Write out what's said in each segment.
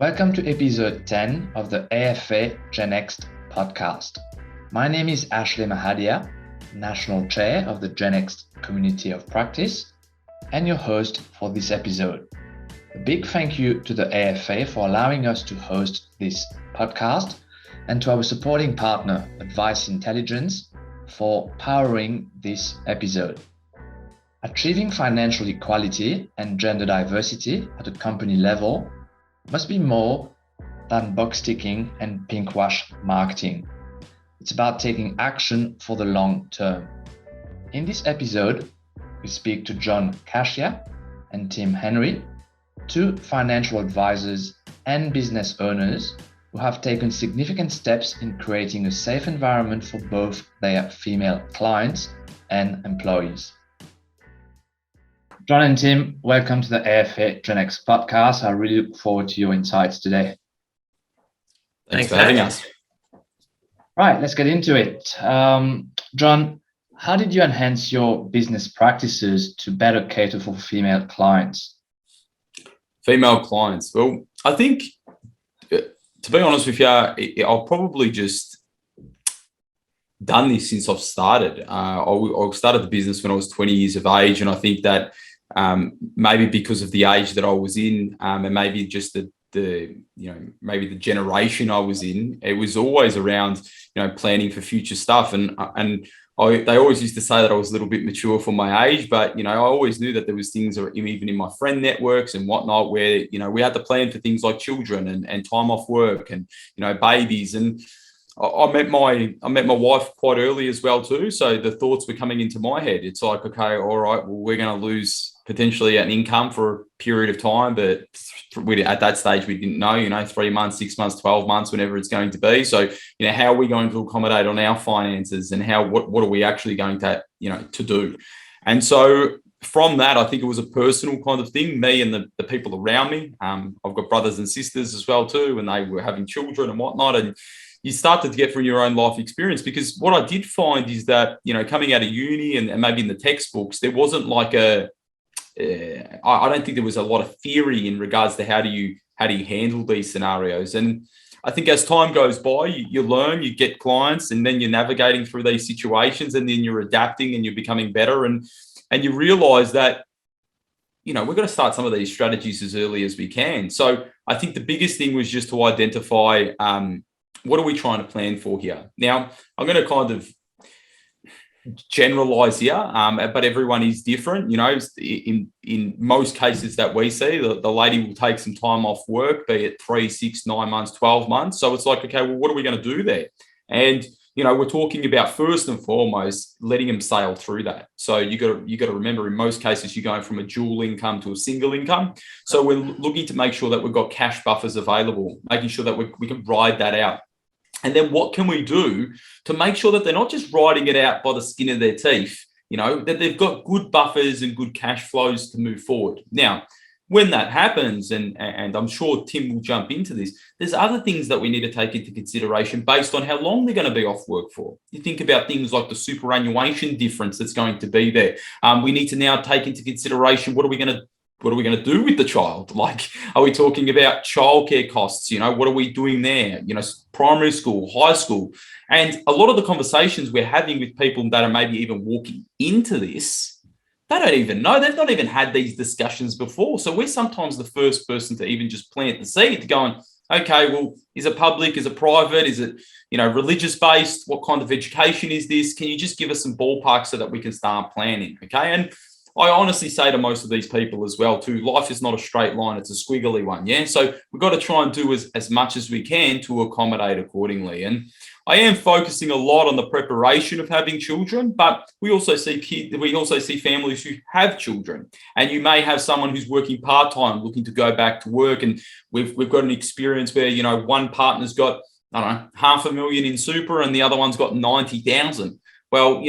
Welcome to episode 10 of the AFA Gen X podcast. My name is Ashley Mahadia, National Chair of the Gen X Community of Practice, and your host for this episode. A big thank you to the AFA for allowing us to host this podcast, and to our supporting partner, Advice Intelligence, for powering this episode. Achieving financial equality and gender diversity at a company level must be more than box ticking and pinkwash marketing. It's about taking action for the long term. In this episode, we speak to John Cashia and Tim Henry, two financial advisors and business owners who have taken significant steps in creating a safe environment for both their female clients and employees. John and Tim, welcome to the AFA Gen X podcast. I really look forward to your insights today. Thanks for having us. Right, let's get into it. John, how did you enhance your business practices to better cater for female clients? Female clients. Well, I think, to be honest with you, I've probably just done this since I've started. I started the business when I was 20 years of age, and I think that maybe because of the age that I was in, and maybe just maybe the generation I was in, it was always around, planning for future stuff. And they always used to say that I was a little bit mature for my age, but, I always knew that there was things even in my friend networks and whatnot, where, we had to plan for things like children and time off work and, babies. And I met my wife quite early as well too. So the thoughts were coming into my head. It's like, okay, all right, well, we're going to lose potentially an income for a period of time, but at that stage we didn't know, 3 months, 6 months, 12 months, whenever it's going to be. So, how are we going to accommodate on our finances, and what are we actually going to, to do? And so from that, I think it was a personal kind of thing, me and the people around me. I've got brothers and sisters as well too, and they were having children and whatnot. And you started to get from your own life experience, because what I did find is that, coming out of uni and maybe in the textbooks, there wasn't like I don't think there was a lot of theory in regards to how do you handle these scenarios. And I think as time goes by, you learn, you get clients, and then you're navigating through these situations, and then you're adapting and you're becoming better. And you realize that, we've got to start some of these strategies as early as we can. So I think the biggest thing was just to identify, what are we trying to plan for here? Now, I'm going to kind of generalize here, but everyone is different. In most cases that we see, the lady will take some time off work, be it 3, 6, 9 months, 12 months. So it's like, okay, well, what are we going to do there? And we're talking about, first and foremost, letting them sail through that. So you got to remember, in most cases, you're going from a dual income to a single income. So we're looking to make sure that we've got cash buffers available, making sure that we can ride that out. And then what can we do to make sure that they're not just riding it out by the skin of their teeth, that they've got good buffers and good cash flows to move forward. Now, when that happens, and I'm sure Tim will jump into this, there's other things that we need to take into consideration based on how long they're going to be off work for. You think about things like the superannuation difference that's going to be there. We need to now take into consideration, what are we going to do with the child? Like, are we talking about childcare costs? What are we doing there? Primary school, high school. And a lot of the conversations we're having with people that are maybe even walking into this, they don't even know. They've not even had these discussions before. So we're sometimes the first person to even just plant the seed, going, okay, well, is it public? Is it private? Is it, religious based? What kind of education is this? Can you just give us some ballpark so that we can start planning? Okay. And I honestly say to most of these people as well too, life is not a straight line, it's a squiggly one. Yeah. So we've got to try and do as much as we can to accommodate accordingly. And I am focusing a lot on the preparation of having children, but we also see families who have children. And you may have someone who's working part-time looking to go back to work. And we've got an experience where, one partner's got, $500,000 in super and the other one's got 90,000. Well,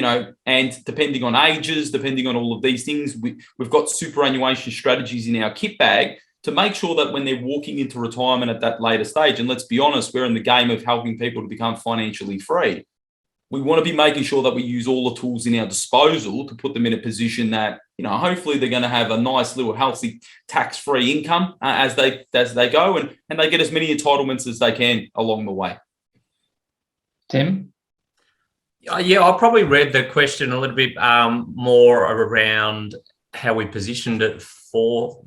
and depending on ages, depending on all of these things, we've got superannuation strategies in our kit bag to make sure that when they're walking into retirement at that later stage, and let's be honest, we're in the game of helping people to become financially free. we want to be making sure that we use all the tools in our disposal to put them in a position that, hopefully they're going to have a nice little healthy tax-free income as they go, and they get as many entitlements as they can along the way. Tim? Yeah, I probably read the question a little bit more around how we positioned it for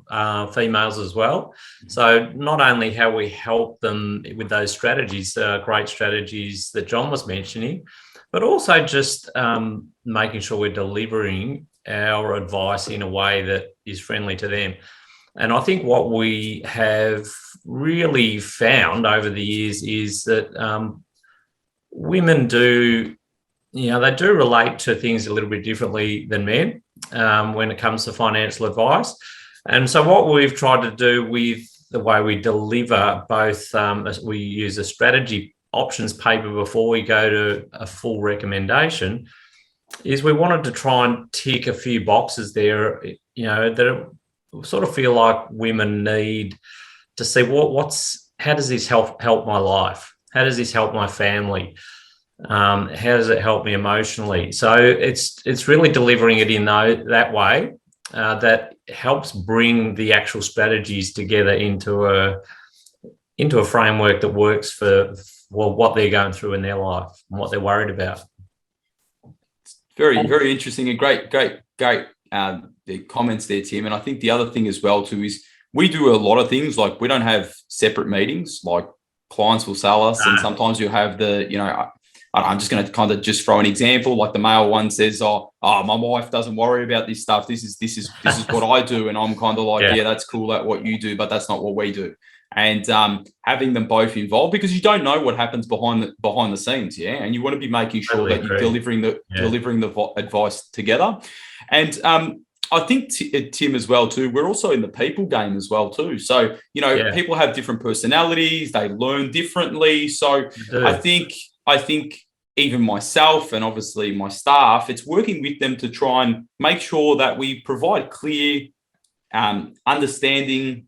females as well. So not only how we help them with those strategies, great strategies that John was mentioning, but also just making sure we're delivering our advice in a way that is friendly to them. And I think what we have really found over the years is that women do, they do relate to things a little bit differently than men when it comes to financial advice. And so what we've tried to do with the way we deliver both, as we use a strategy options paper before we go to a full recommendation, is we wanted to try and tick a few boxes there, that sort of feel like women need to see how does this help my life? How does this help my family? How does it help me emotionally? So it's really delivering it in that way that helps bring the actual strategies together into a framework that works for what they're going through in their life and what they're worried about. Very, very interesting and great the comments there, Tim. And I think the other thing as well too is we do a lot of things, like we don't have separate meetings. Like clients will sell us, and sometimes you have I'm just going to kind of just throw an example. Like the male one says, "Oh, my wife doesn't worry about this stuff. This is what I do," and I'm kind of like, "Yeah, that's cool at what you do, but that's not what we do." And having them both involved, because you don't know what happens behind the scenes, and you want to be making sure that you're delivering the advice together. And I think Tim as well too. We're also in the people game as well too. So people have different personalities. They learn differently. So I think even myself and obviously my staff, it's working with them to try and make sure that we provide clear, understanding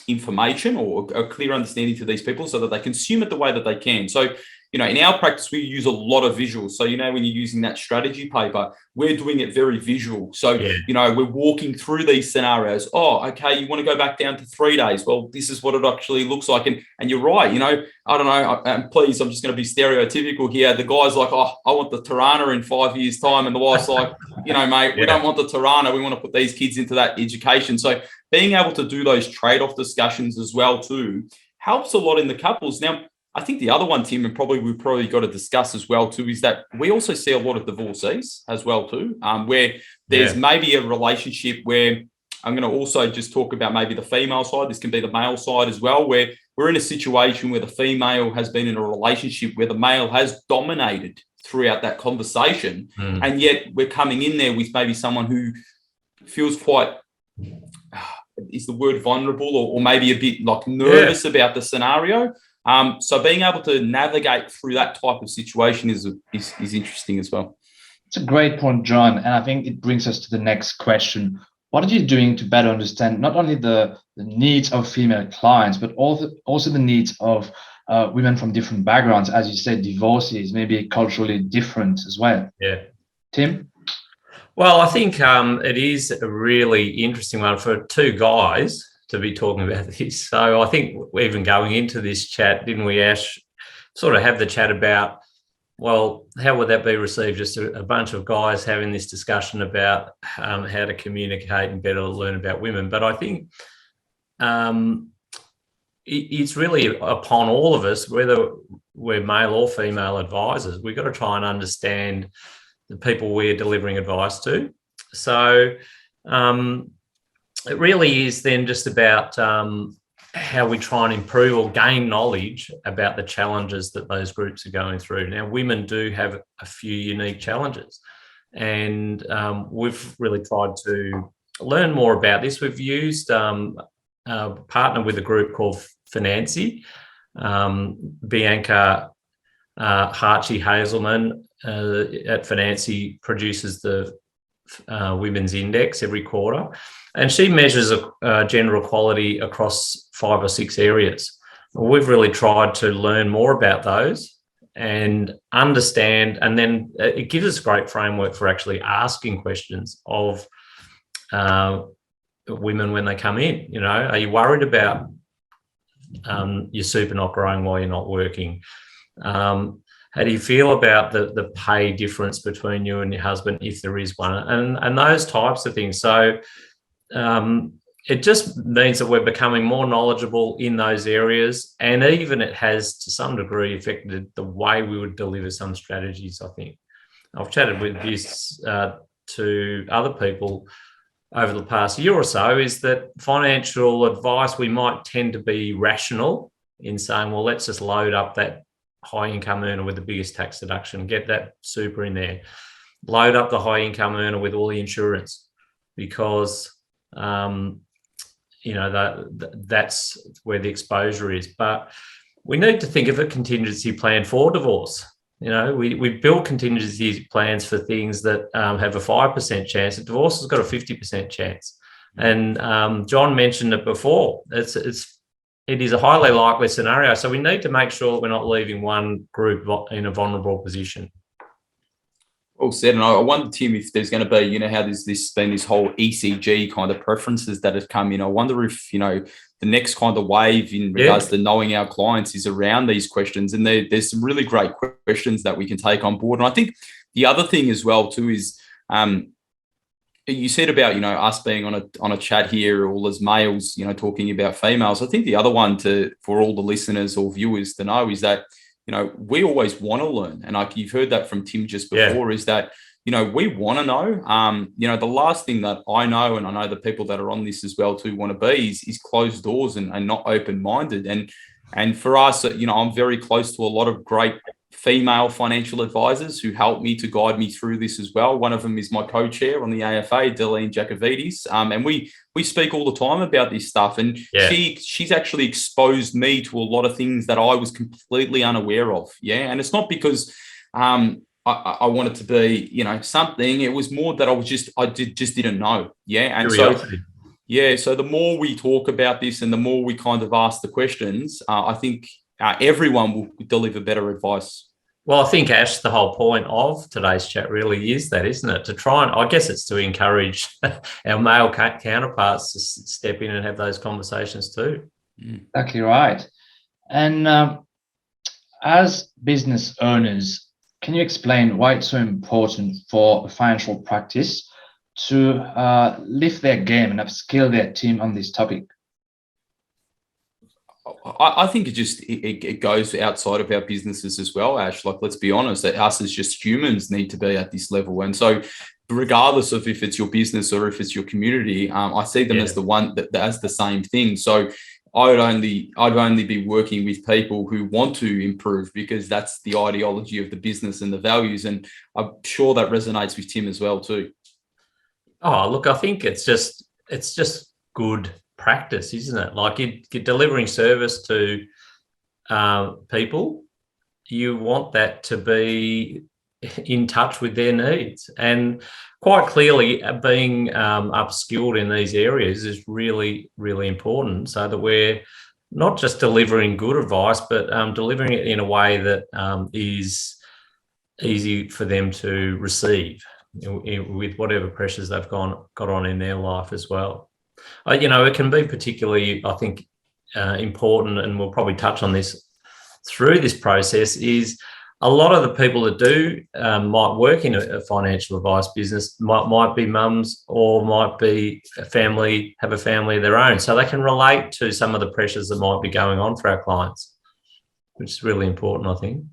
information or a clear understanding to these people so that they consume it the way that they can. So, in our practice, we use a lot of visuals. So, when you're using that strategy paper, we're doing it very visual. So, we're walking through these scenarios. Oh, okay, you want to go back down to 3 days. Well, this is what it actually looks like. And you're right. I don't know. Please, I'm just going to be stereotypical here. The guy's like, oh, I want the Tirana in 5 years' time. And the wife's like, mate, we don't want the Tirana. We want to put these kids into that education. So being able to do those trade-off discussions as well, too, helps a lot in the couples. Now, I think the other one, Tim, and we've probably got to discuss as well too, is that we also see a lot of divorcees as well too, where there's maybe a relationship where I'm going to also just talk about maybe the female side. This can be the male side as well, where we're in a situation where the female has been in a relationship where the male has dominated throughout that conversation, and yet we're coming in there with maybe someone who feels quite, is the word vulnerable, or maybe a bit like nervous about the scenario. So being able to navigate through that type of situation is interesting as well. It's a great point, John. And I think it brings us to the next question. What are you doing to better understand not only the needs of female clients, but also the needs of women from different backgrounds? As you said, divorcees, maybe culturally different as well. Yeah. Tim? Well, I think it is a really interesting one for two guys to be talking about this. So I think even going into this chat, didn't we, Ash, sort of have the chat about, well, how would that be received? Just a bunch of guys having this discussion about how to communicate and better learn about women. But I think it's really upon all of us, whether we're male or female advisors, we've got to try and understand the people we're delivering advice to. So it really is then just about how we try and improve or gain knowledge about the challenges that those groups are going through. Now, women do have a few unique challenges, and we've really tried to learn more about this. We've used partner with a group called Financy. Bianca Harchie-Hazelman at Financy produces the Women's Index every quarter, and she measures gender equality across 5 or 6 areas. We've really tried to learn more about those and understand, and then it gives us a great framework for actually asking questions of women when they come in. You know, are you worried about your super not growing while you're not working? How do you feel about the pay difference between you and your husband, if there is one, and those types of things? So it just means that we're becoming more knowledgeable in those areas, and even it has to some degree affected the way we would deliver some strategies. I think I've chatted with this to other people over the past year or so, is that financial advice, we might tend to be rational in saying, well, let's just load up that high income earner with the biggest tax deduction, get that super in there, load up the high income earner with all the insurance, because you know, that's where the exposure is. But we need to think of a contingency plan for divorce. You know, we build contingency plans for things that have a 5% chance. A divorce has got a 50% chance. And John mentioned it before. It is a highly likely scenario. So we need to make sure that we're not leaving one group in a vulnerable position. Well said. And I wonder, Tim, if there's going to be, you know, how there's been this whole ECG kind of preferences that have come in. I wonder if, you know, the next kind of wave in regards to knowing our clients is around these questions. And there's some really great questions that we can take on board. And I think the other thing as well too is, you said about, you know, us being on a chat here, all as males, you know, talking about females. I think the other one for all the listeners or viewers to know is that, you know, we always want to learn. And like you've heard that from Tim just before, is that, you know, we want to know. You know, the last thing that I know, and I know the people that are on this as well too want to be, is closed doors and not open-minded. And for us, you know, I'm very close to a lot of great female financial advisors who help me to guide me through this as well. One of them is my co-chair on the AFA, Delene Jacovides. And we speak all the time about this stuff. And she's actually exposed me to a lot of things that I was completely unaware of. Yeah. And it's not because I wanted to be, you know, something. It was more that I just didn't know. Yeah. And curiosity. So the more we talk about this and the more we kind of ask the questions, I think everyone will deliver better advice. Well, I think, Ash, the whole point of today's chat really is that, isn't it? To try and, I guess it's to encourage our male counterparts to step in and have those conversations too. Exactly right. And as business owners, can you explain why it's so important for a financial practice to lift their game and upskill their team on this topic? I think it goes outside of our businesses as well, Ash. Like, let's be honest, that us as just humans need to be at this level. And so regardless of if it's your business or if it's your community, I see them as the one that as the same thing. So I'd only be working with people who want to improve, because that's the ideology of the business and the values. And I'm sure that resonates with Tim as well too. Oh, look, I think it's just good practice, isn't it? Like, you're delivering service to people. You want that to be in touch with their needs, and quite clearly being upskilled in these areas is really, really important, so that we're not just delivering good advice, but delivering it in a way that is easy for them to receive, with whatever pressures they've got on in their life as well. You know, it can be particularly, I think, important, and we'll probably touch on this through this process, is a lot of the people that do might work in a financial advice business might be mums, or might be have a family of their own. So they can relate to some of the pressures that might be going on for our clients, which is really important, I think.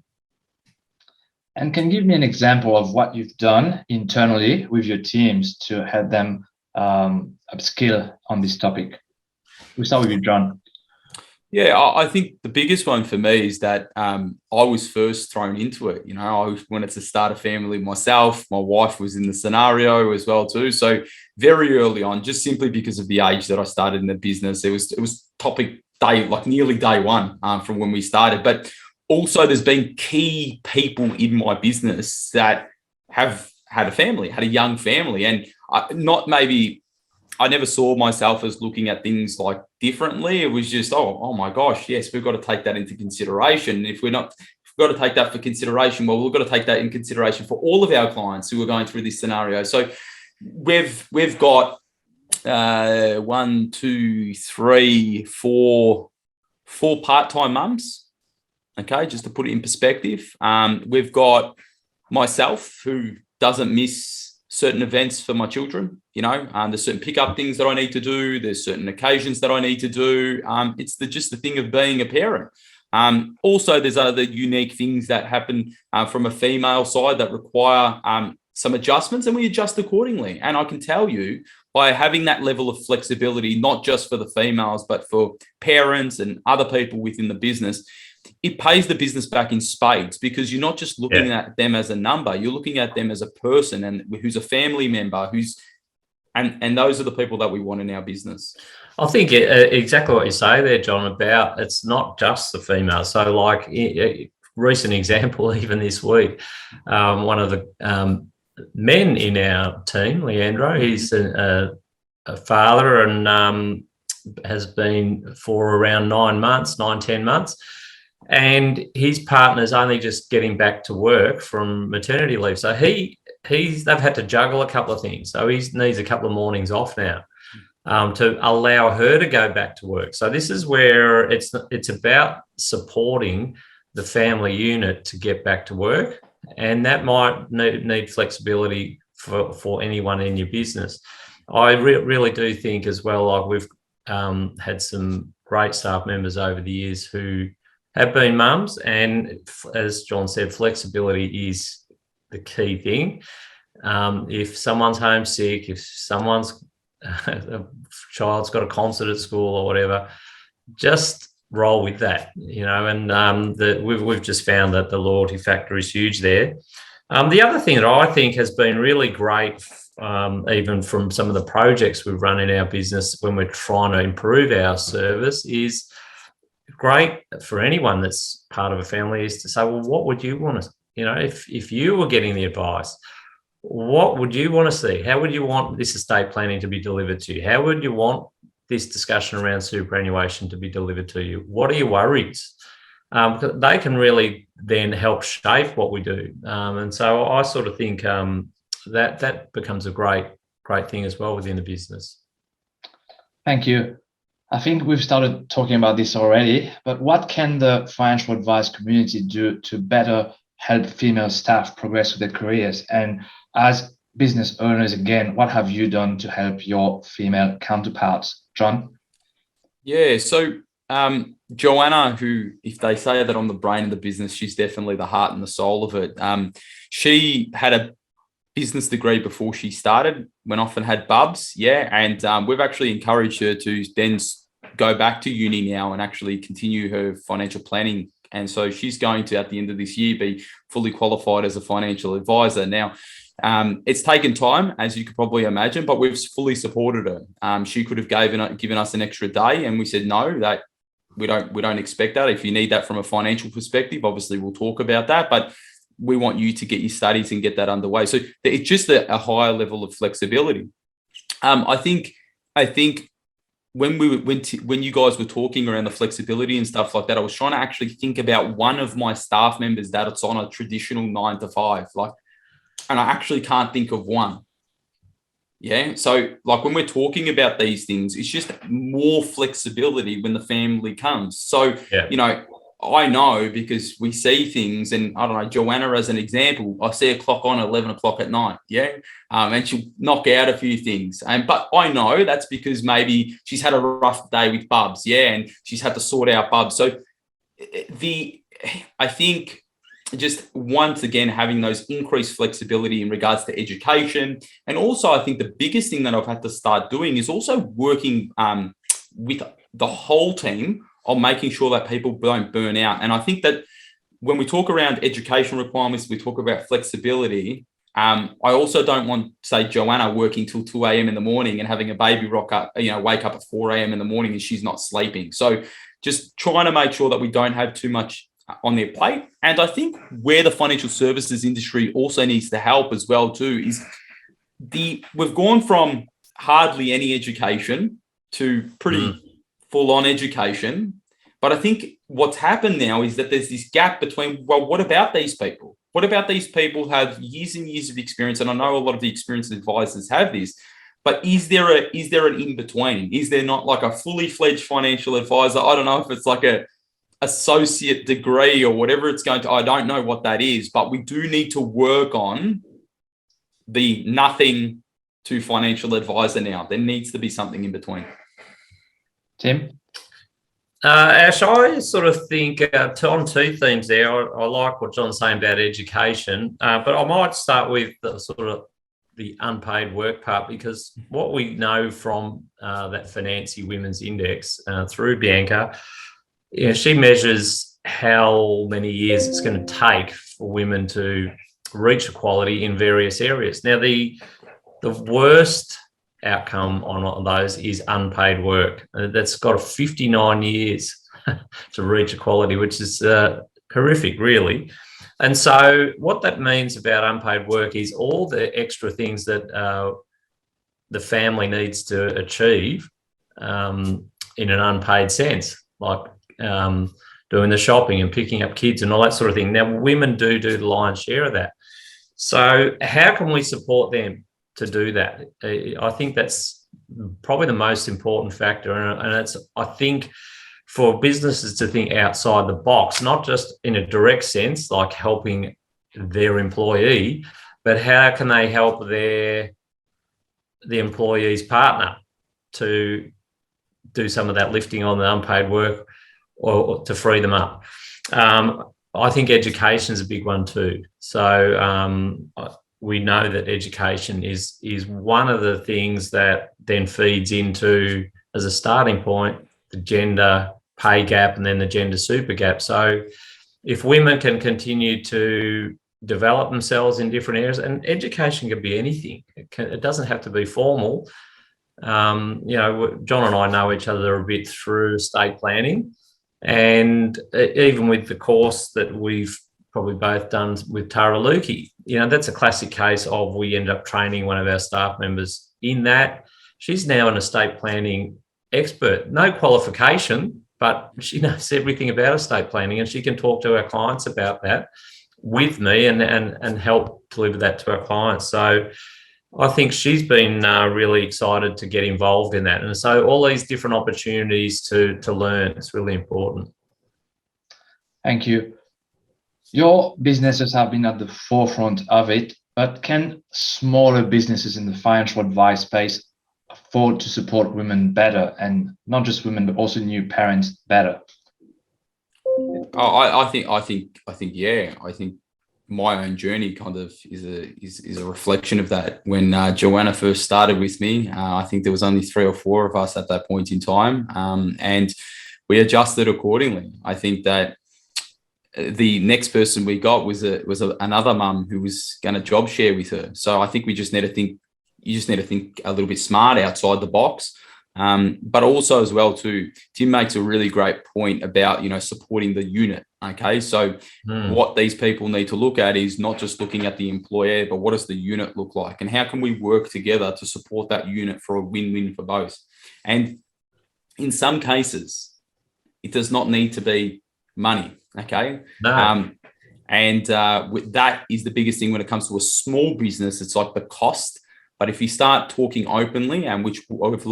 And can you give me an example of what you've done internally with your teams to help them upskill on this topic? We'll start with you, John. Yeah, I think the biggest one for me is that I was first thrown into it. You know, I wanted to start a family myself. My wife was in the scenario as well too. So very early on, just simply because of the age that I started in the business, it was topic day, like nearly day one from when we started. But also there's been key people in my business that have had a young family, and I never saw myself as looking at things like differently. It was just, oh my gosh, yes, we've got to take that into consideration. If we're not we've got to take that for consideration. Well, we've got to take that in consideration for all of our clients who are going through this scenario. So we've got 1, 2, 3, 4 part-time mums. Okay, just to put it in perspective. We've got myself, who doesn't miss certain events for my children. There's certain pickup things that I need to do. There's certain occasions that I need to do. It's just the thing of being a parent. Also, there's other unique things that happen from a female side that require some adjustments, and we adjust accordingly. And I can tell you, by having that level of flexibility, not just for the females, but for parents and other people within the business, it pays the business back in spades, because you're not just looking at them as a number, you're looking at them as a person and who's a family member, and those are the people that we want in our business. I think exactly what you say there, John, about it's not just the females. So like a recent example, even this week, one of the men in our team, Leandro, he's a father and has been for around 10 months. And his partner's only just getting back to work from maternity leave. So they've had to juggle a couple of things. So he needs a couple of mornings off now to allow her to go back to work. So this is where it's about supporting the family unit to get back to work. And that might need flexibility for anyone in your business. I really do think as well, like we've had some great staff members over the years who have been mums, and as John said, flexibility is the key thing. If someone's homesick, if someone's a child's got a concert at school or whatever, just roll with that, and we've just found that the loyalty factor is huge there. The other thing that I think has been really great, even from some of the projects we've run in our business when we're trying to improve our service, is great for anyone that's part of a family, is to say, well, what would you want to, if you were getting the advice, what would you want to see? How would you want this estate planning to be delivered to you? How would you want this discussion around superannuation to be delivered to you? What are your worries? They can really then help shape what we do. And so I sort of think that becomes a great thing as well within the business. Thank you. I think we've started talking about this already, but what can the financial advice community do to better help female staff progress with their careers? And as business owners, again, what have you done to help your female counterparts? John? Yeah, so Joanna, who, if they say that I'm the brain of the business, she's definitely the heart and the soul of it. She had a business degree before she started, went off and had bubs, and we've actually encouraged her to then go back to uni now and actually continue her financial planning. And so she's going to, at the end of this year, be fully qualified as a financial advisor. Now, it's taken time, as you could probably imagine, but we've fully supported her. She could have given us an extra day, and we said no, that we don't expect that. If you need that from a financial perspective, obviously we'll talk about that, but we want you to get your studies and get that underway. So it's just a higher level of flexibility. I think when you guys were talking around the flexibility and stuff like that, I was trying to actually think about one of my staff members that it's on a traditional 9 to 5, and I actually can't think of one. Yeah. So when we're talking about these things, it's just more flexibility when the family comes. So, I know, because we see things, and I don't know, Joanna, as an example, I see a clock on 11 o'clock at night. Yeah. And she'll knock out a few things. But I know that's because maybe she's had a rough day with bubs. Yeah. And she's had to sort out bubs. So I think just once again, having those increased flexibility in regards to education. And also, I think the biggest thing that I've had to start doing is also working with the whole team on making sure that people don't burn out. And I think that when we talk around education requirements, we talk about flexibility. I also don't want, say, Joanna working till 2 a.m. in the morning and having a baby wake up at 4 a.m. in the morning and she's not sleeping. So just trying to make sure that we don't have too much on their plate. And I think where the financial services industry also needs to help as well too is we've gone from hardly any education to pretty full-on education. But I think what's happened now is that there's this gap between, well, what about these people? What about these people who have years and years of experience? And I know a lot of the experienced advisors have this, but is there an in-between? Is there not like a fully fledged financial advisor? I don't know if it's like a associate degree or whatever it's going to, I don't know what that is, but we do need to work on the nothing to financial advisor now. There needs to be something in between. Tim? Ash, I sort of think on two themes there. I like what John's saying about education, but I might start with the sort of the unpaid work part, because what we know from that Financie Women's Index through Bianca, she measures how many years it's going to take for women to reach equality in various areas. Now, the worst outcome on those is unpaid work. That's got 59 years to reach equality, which is horrific, really. And so what that means about unpaid work is all the extra things that the family needs to achieve in an unpaid sense, like doing the shopping and picking up kids and all that sort of thing. Now, women do the lion's share of that. So how can we support them to do that? I think that's probably the most important factor. And it's, I think, for businesses to think outside the box, not just in a direct sense, like helping their employee, but how can they help the employee's partner to do some of that lifting on the unpaid work or to free them up. I think education is a big one too. So we know that education is one of the things that then feeds into, as a starting point, the gender pay gap and then the gender super gap. So if women can continue to develop themselves in different areas, and education can be anything. It doesn't have to be formal. John and I know each other a bit through estate planning, and even with the course that we've probably both done with Tara Lukey, that's a classic case of we end up training one of our staff members in that. She's now an estate planning expert, no qualification, but she knows everything about estate planning, and she can talk to our clients about that with me and help deliver that to our clients. So I think she's been really excited to get involved in that. And so all these different opportunities to learn, it's really important. Thank you. Your businesses have been at the forefront of it, but can smaller businesses in the financial advice space afford to support women better, and not just women, but also new parents better? I think my own journey kind of is a reflection of that. When Joanna first started with me, I think there was only 3 or 4 of us at that point in time, and we adjusted accordingly. I think that the next person we got was another mum who was going to job share with her. So I think we just need to think. You just need to think a little bit smart outside the box. But also as well too, Tim makes a really great point about, supporting the unit. Okay. So what these people need to look at is not just looking at the employer, but what does the unit look like? And how can we work together to support that unit for a win-win for both? And in some cases, it does not need to be money. Okay. No. That is the biggest thing when it comes to a small business. It's like the cost. But if you start talking openly, and which we've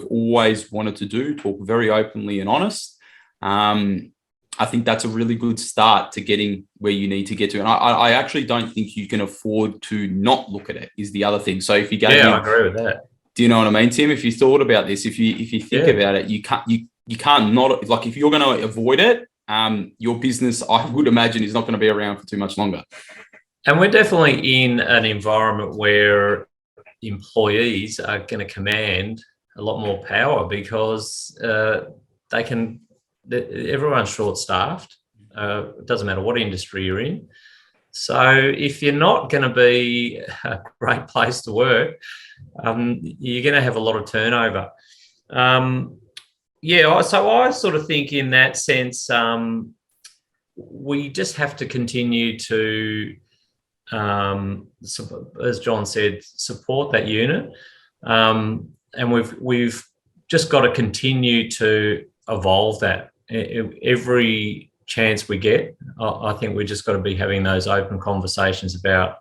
always wanted to do, talk very openly and honest, I think that's a really good start to getting where you need to get to. And I actually don't think you can afford to not look at it, is the other thing. So if you I agree with that. Do you know what I mean, Tim? If you thought about this, if you think about it, you can't not, like, if you're going to avoid it, your business, I would imagine, is not going to be around for too much longer. And we're definitely in an environment where employees are going to command a lot more power, because everyone's short-staffed. It doesn't matter what industry you're in. So if you're not going to be a great place to work, you're going to have a lot of turnover. So I sort of think in that sense, we just have to continue to, as John said, support that unit, and we've just got to continue to evolve that. every chance we get, I think we just got to be having those open conversations about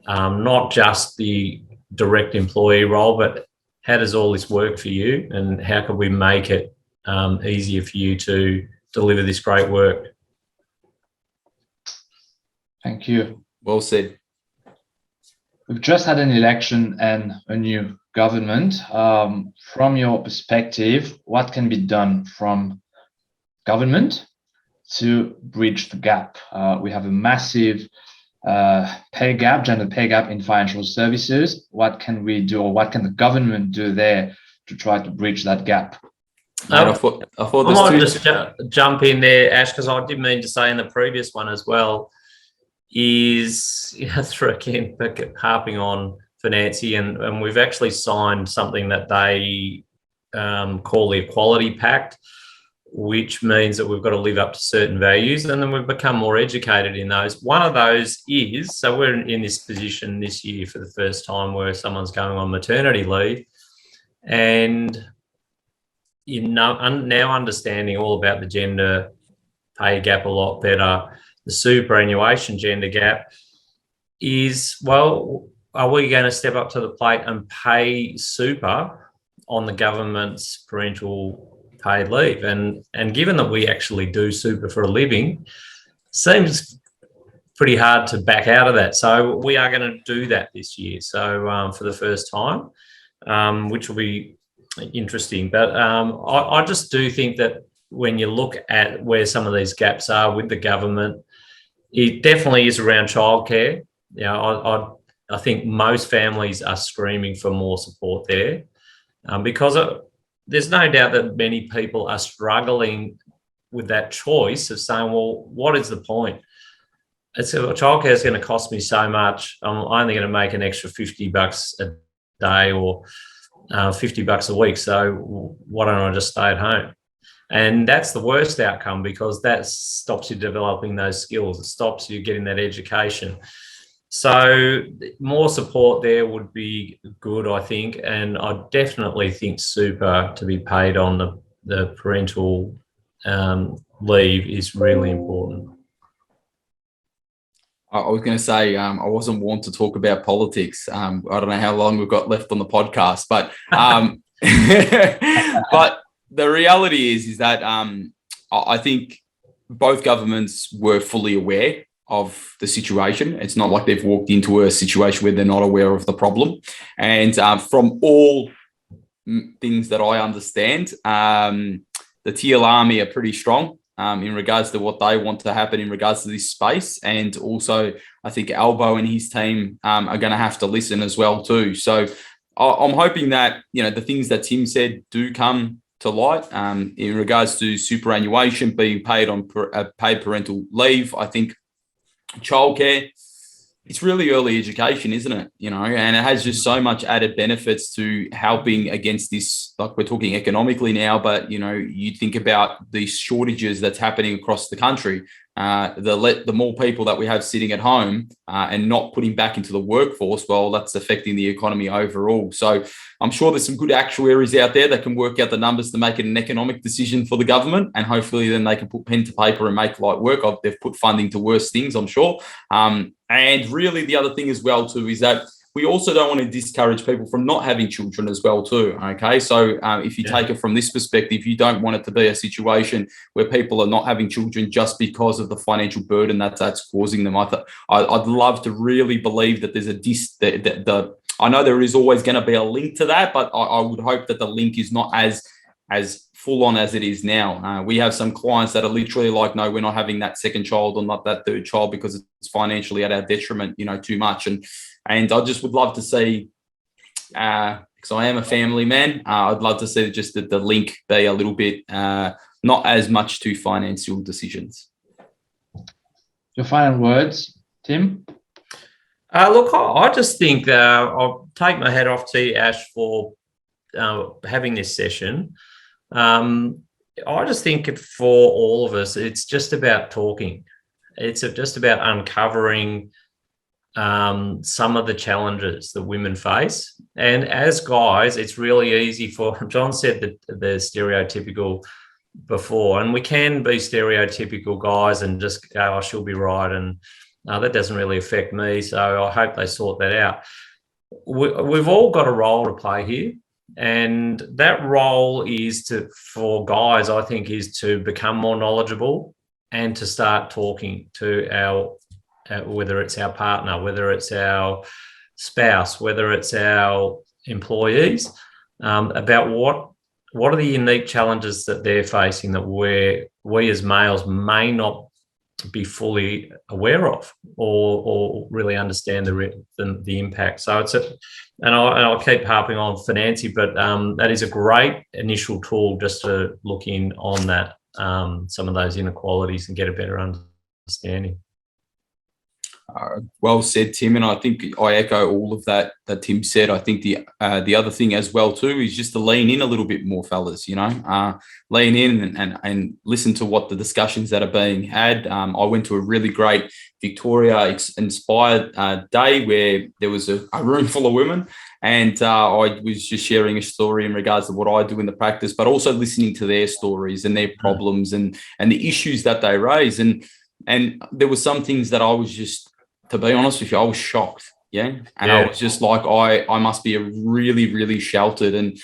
not just the direct employee role, but how does all this work for you, and how can we make it easier for you to deliver this great work? Thank you. Well said. We've just had an election and a new government. From your perspective, what can be done from government to bridge the gap? We have a massive pay gap, gender pay gap in financial services. What can we do, or what can the government do there to try to bridge that gap? I thought I might just jump in there, Ash, because I did mean to say in the previous one as well, is through again harping on Financy, and we've actually signed something that they call the Equality Pact, which means that we've got to live up to certain values, and then we've become more educated in those. One of those is, so we're in this position this year for the first time where someone's going on maternity leave, and now understanding all about the gender pay gap a lot better, the superannuation gender gap is, well, are we going to step up to the plate and pay super on the government's parental paid leave? And given that we actually do super for a living, seems pretty hard to back out of that. So we are going to do that this year. So for the first time, which will be interesting. But I just do think that when you look at where some of these gaps are with the government, it definitely is around childcare. You know, I think most families are screaming for more support there because there's no doubt that many people are struggling with that choice of saying, well, what is the point? Childcare is going to cost me so much. I'm only going to make an extra $50 a day or $50 a week. So why don't I just stay at home? And that's the worst outcome, because that stops you developing those skills. It stops you getting that education. So more support there would be good, I think. And I definitely think super to be paid on the parental leave is really important. I was going to say, I wasn't warned to talk about politics. I don't know how long we've got left on the podcast, but but the reality is that I think both governments were fully aware of the situation. It's not like they've walked into a situation where they're not aware of the problem. And from all things that I understand, the TL Army are pretty strong in regards to what they want to happen in regards to this space. And also, I think Albo and his team are going to have to listen as well too. So I'm hoping that, you know, the things that Tim said do come to light in regards to superannuation being paid on paid parental leave. I think childcare, it's really early education, isn't it? You know, and it has just so much added benefits to helping against this, like we're talking economically now, but, you know, you think about these shortages that's happening across the country. The more people that we have sitting at home and not putting back into the workforce, well, that's affecting the economy overall. So I'm sure there's some good actuaries out there that can work out the numbers to make it an economic decision for the government, and hopefully then they can put pen to paper and make light work of. They've put funding to worse things, I'm sure. And really the other thing as well too is that we also don't want to discourage people from not having children as well too, okay? So if you take it from this perspective, you don't want it to be a situation where people are not having children just because of the financial burden that's causing them. I'd love to really believe that there's I know there is always going to be a link to that, but I would hope that the link is not as full on as it is now. We have some clients that are literally like, no, we're not having that second child or not that third child because it's financially at our detriment, you know, too much. And I just would love to see, because I am a family man, I'd love to see just that the link be a little bit, not as much to financial decisions. Your final words, Tim? Look, I just think I'll take my hat off to you, Ash, for having this session. I just think for all of us, it's just about talking. It's just about uncovering some of the challenges that women face. And as guys, it's really easy for, John said that the stereotypical before, and we can be stereotypical guys and just go, "Oh, she'll be right," and that doesn't really affect me. So I hope they sort that out. We've all got a role to play here, and that role is for guys, I think, is to become more knowledgeable and to start talking to our whether it's our partner, whether it's our spouse, whether it's our employees, about what are the unique challenges that they're facing that we as males may not be fully aware of or really understand the impact. So and I'll keep harping on Financy, but that is a great initial tool just to look in on that, some of those inequalities and get a better understanding. Well said, Tim, and I think I echo all of that Tim said. I think the other thing as well too is just to lean in a little bit more, fellas. Lean in and listen to what the discussions that are being had. I went to a really great Victoria inspired day where there was a room full of women, and I was just sharing a story in regards to what I do in the practice, but also listening to their stories and their problems and the issues that they raise. And there were some things that I was just, to be honest with you, I was shocked. And I was just like, I must be a really, really sheltered. And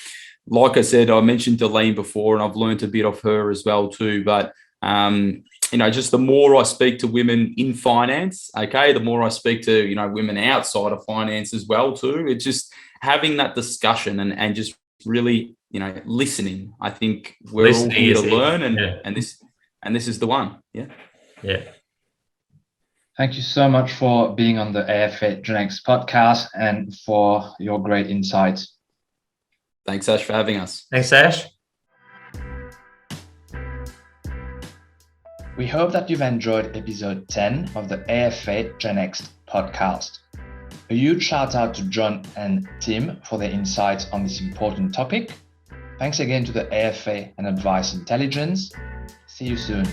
like I said, I mentioned Delene before, and I've learned a bit of her as well too. But, just the more I speak to women in finance, the more I speak to, women outside of finance as well too. It's just having that discussion and just really, listening. I think we're all here to learn, and this is the one. Yeah. Thank you so much for being on the AFA Gen X podcast and for your great insights. Thanks, Ash, for having us. Thanks, Ash. We hope that you've enjoyed episode 10 of the AFA Gen X podcast. A huge shout out to John and Tim for their insights on this important topic. Thanks again to the AFA and Advice Intelligence. See you soon.